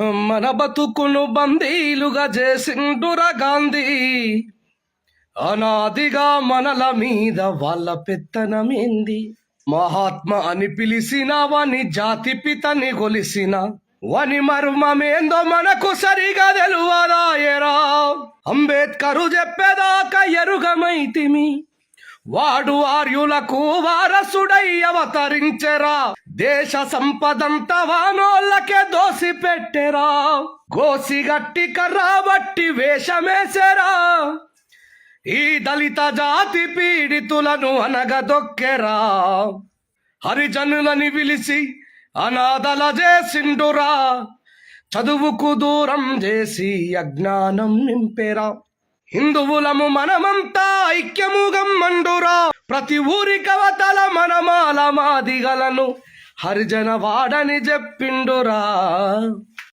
మన బతుకును బందీలుగా చేసిండురా గాంధీ. అనాదిగా మనల మీద వాళ్ళ పెత్తనమేంది. మహాత్మా అని పిలిచిన వాని జాతి పితని గొలిసిన వని మర్మమేందో మనకు సరిగా తెలువదాయరా. అంబేద్కరు చెప్పేదాకా ఎరుగమైతిమి, వాడు ఆర్యులకు వారసుడై అవతరించెరా. దేశ సంపదంత వానోళ్ళకే దోసి పెట్టెరా. గోసిగట్టి కర్రాబట్టి వేషమేసెరా. ఈ దళిత జాతి పీడితులను అనగదొక్కెరా. హరిజనులని పిలిచి అనాథల చేసిండురా. చదువుకు దూరం చేసి అజ్ఞానం నింపెరా. హిందువులము మనమంతా ఐక్యముగం మండురా. ప్రతి ఊరి కవతల మనమాల మాదిగలను హరిజన వాడని చెప్పిండురా.